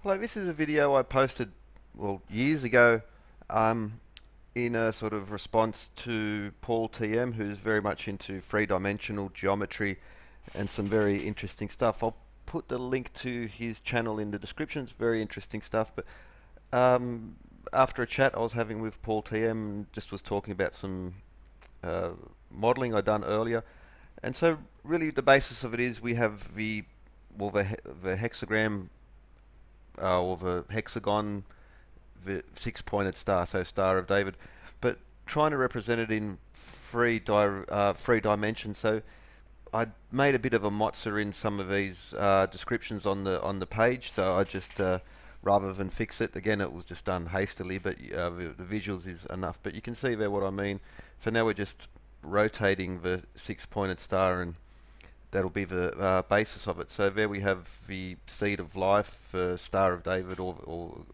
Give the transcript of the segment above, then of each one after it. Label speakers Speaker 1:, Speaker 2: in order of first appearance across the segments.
Speaker 1: Hello, this is a video I posted, well, years ago, um, in a sort of response to Paul TM, who's very much into three-dimensional geometry and some very interesting stuff. I'll put the link to his channel in the description. It's very interesting stuff. But um, after a chat I was having with Paul TM, just was talking about some uh, modeling I'd done earlier. And so really the basis of it is we have the hexagram or the hexagon, the six-pointed star, so Star of David, but trying to represent it in three dimensions. So I made a bit of a mozza in some of these descriptions on the page. So I just rather than fix it again, it was just done hastily, but the visuals is enough. But you can see there what I mean. So now we're just rotating the six-pointed star, and that'll be the basis of it. So there we have the seed of life, Star of David, or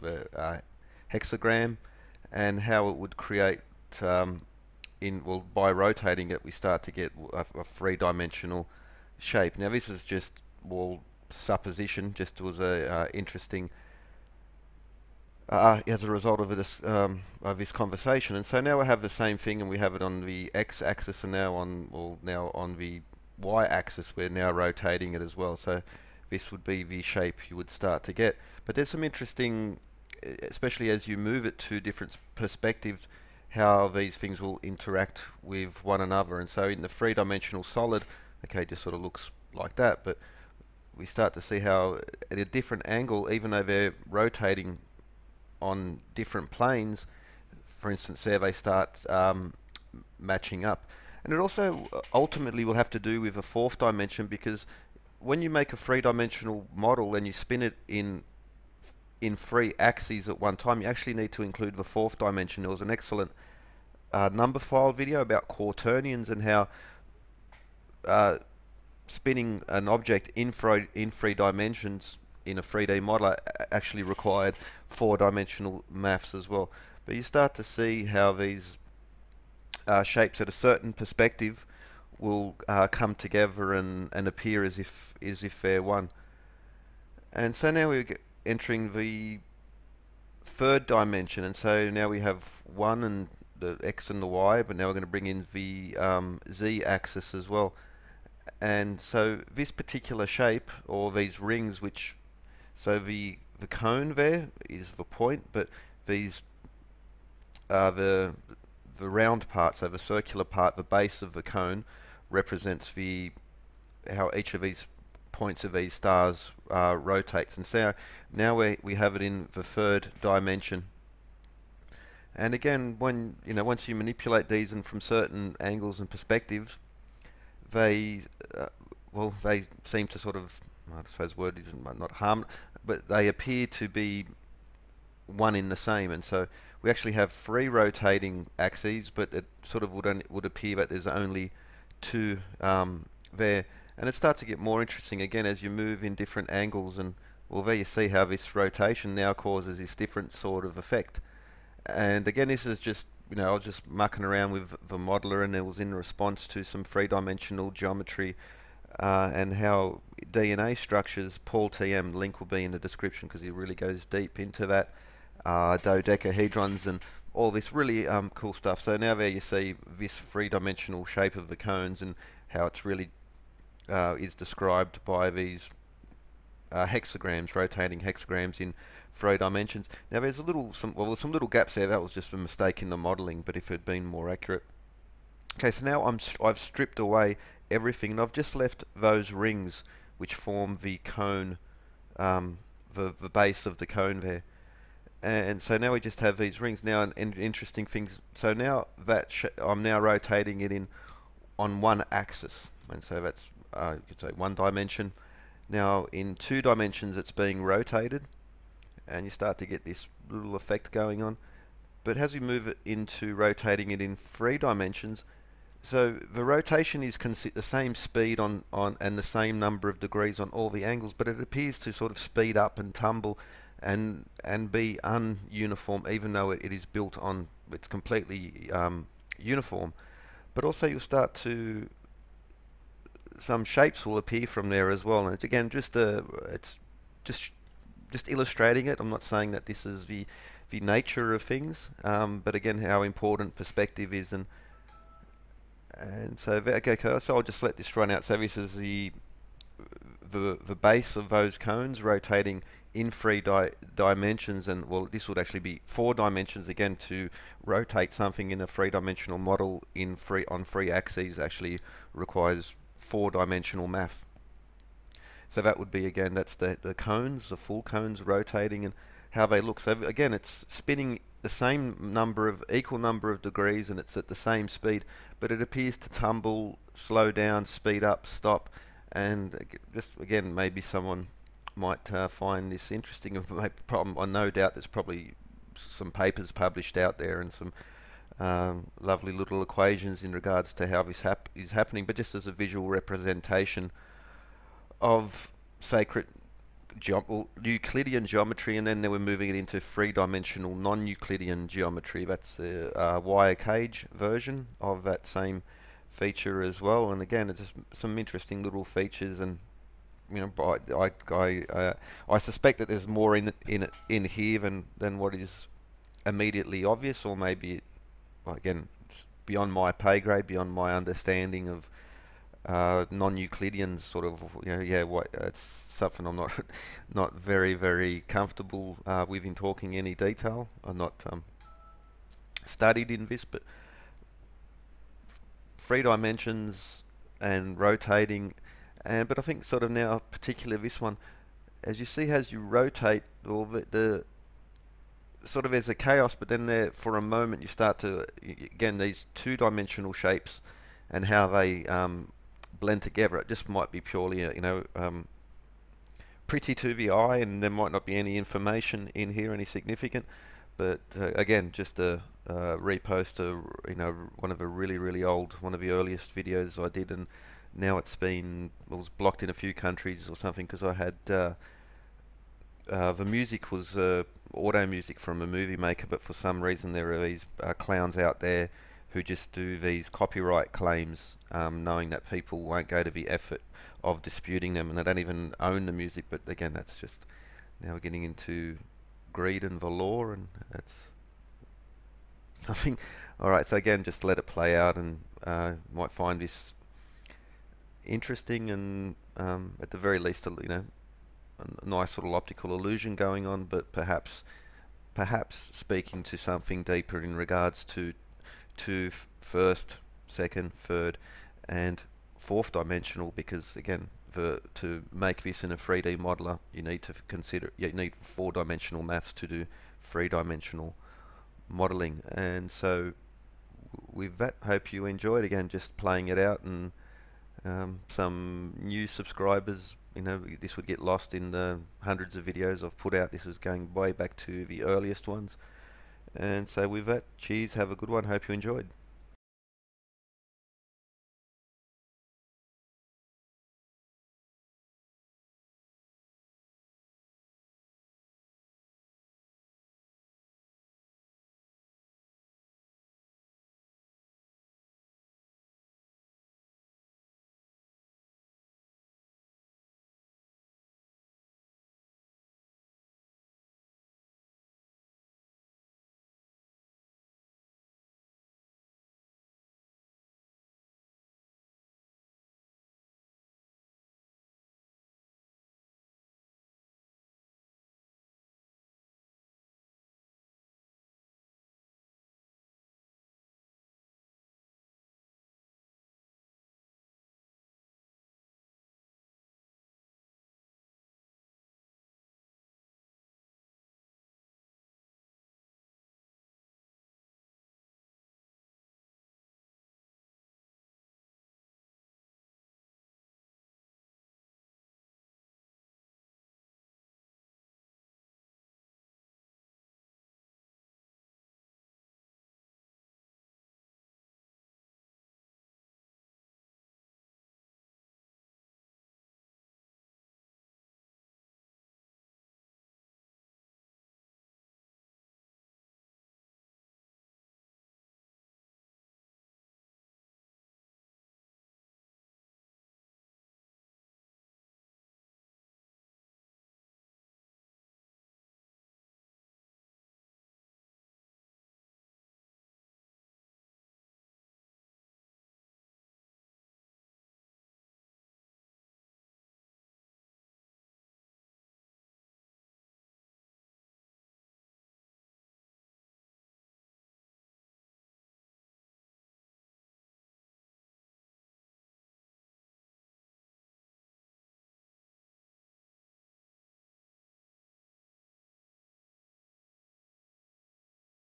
Speaker 1: the hexagram, and how it would create by rotating it, we start to get a three-dimensional shape. Now this is just supposition, just was a interesting as a result of this conversation. And so now we have the same thing, and we have it on the x-axis, and now on the y-axis we're now rotating it as well. So this would be the shape you would start to get. But there's some interesting, especially as you move it to different perspectives, how these things will interact with one another. And so in the three-dimensional solid, okay, it just sort of looks like that, but we start to see how at a different angle, even though they're rotating on different planes, for instance, there they start matching up. And it also ultimately will have to do with a fourth dimension, because when you make a three-dimensional model and you spin it in three axes at one time, you actually need to include the fourth dimension. There was an excellent Numberphile video about Quaternions and how uh, spinning an object in three dimensions in a 3D model actually required four-dimensional maths as well. But you start to see how these shapes at a certain perspective will come together and appear as if they're one. And so now we're entering the third dimension, and so now we have one and the x and the y, but now we're going to bring in the z-axis as well. And so this particular shape, or these rings, so the cone there is the point, but these the round part, so the circular part, the base of the cone, represents how each of these points of these stars rotates. And so now we have it in the third dimension. And again, once you manipulate these and from certain angles and perspectives, they they seem to sort of, I suppose word isn't not harm, but they appear to be one in the same. And so we actually have three rotating axes, but it sort of would appear that there's only two there. And it starts to get more interesting again as you move in different angles, and well, there you see how this rotation now causes this different sort of effect. And again, this is just, I was just mucking around with the modeler, and it was in response to some three-dimensional geometry and how DNA structures. Paul TM, link will be in the description because he really goes deep into that. Dodecahedrons and all this really cool stuff. So now there you see this three-dimensional shape of the cones and how it's really is described by these hexagrams, rotating hexagrams in three dimensions. Now there's some little gaps there. That was just a mistake in the modeling, but if it had been more accurate. Okay, so now I've stripped away everything, and I've just left those rings which form the cone, the base of the cone there. And so now we just have these rings now, and interesting things. So now that I'm now rotating it on one axis, and so that's you could say one dimension. Now in two dimensions it's being rotated, and you start to get this little effect going on. But as we move it into rotating it in three dimensions, so the rotation is the same speed on and the same number of degrees on all the angles, but it appears to sort of speed up and tumble and be ununiform, even though it is built on, it's completely uniform. But also you'll start to, some shapes will appear from there as well, and it's again it's just just illustrating it. I'm not saying that this is the nature of things, but again, how important perspective is, and so okay, so I'll just let this run out. So this is the base of those cones rotating in three dimensions, and well, this would actually be 4 dimensions again. To rotate something in a three-dimensional model on 3 axes actually requires 4-dimensional math. So that would be, again, that's the cones, the full cones rotating and how they look. So again, it's spinning the same equal number of degrees, and it's at the same speed, but it appears to tumble, slow down, speed up, stop, and just again, maybe someone might find this interesting. I no doubt there's probably some papers published out there and some lovely little equations in regards to how this is happening, but just as a visual representation of sacred Euclidean geometry, and then they were moving it into three-dimensional non-Euclidean geometry. That's the wire cage version of that same feature as well. And again, it's just some interesting little features, and I suspect that there's more in here than what is immediately obvious, or maybe again, it's beyond my pay grade, beyond my understanding of non-Euclidean sort of, it's something I'm not very comfortable with in talking any detail. I'm not studied in this, but 3 dimensions and rotating, but I think sort of now, particularly this one, as you see, as you rotate, all the sort of there's a chaos, but then there for a moment you start to again these 2-dimensional shapes and how they blend together. It just might be purely pretty to the eye, and there might not be any information in here, any significant. But again, just a repost one of the really old, one of the earliest videos I did, and now it was blocked in a few countries or something because I had the music was auto music from a movie maker, but for some reason there are these clowns out there who just do these copyright claims, knowing that people won't go to the effort of disputing them, and they don't even own the music. But again, that's just, now we're getting into greed and the law, and that's something. All right, so again, just let it play out, and might find this interesting, and at the very least, a nice little optical illusion going on, but perhaps speaking to something deeper in regards to first, second, third, and fourth dimensional, because again, to make this in a 3D modeler, you need 4-dimensional maths to do 3-dimensional modeling. And so with that, hope you enjoyed. Again, just playing it out, and some new subscribers, this would get lost in the hundreds of videos I've put out. This is going way back to the earliest ones. And so with that, cheers, have a good one, hope you enjoyed.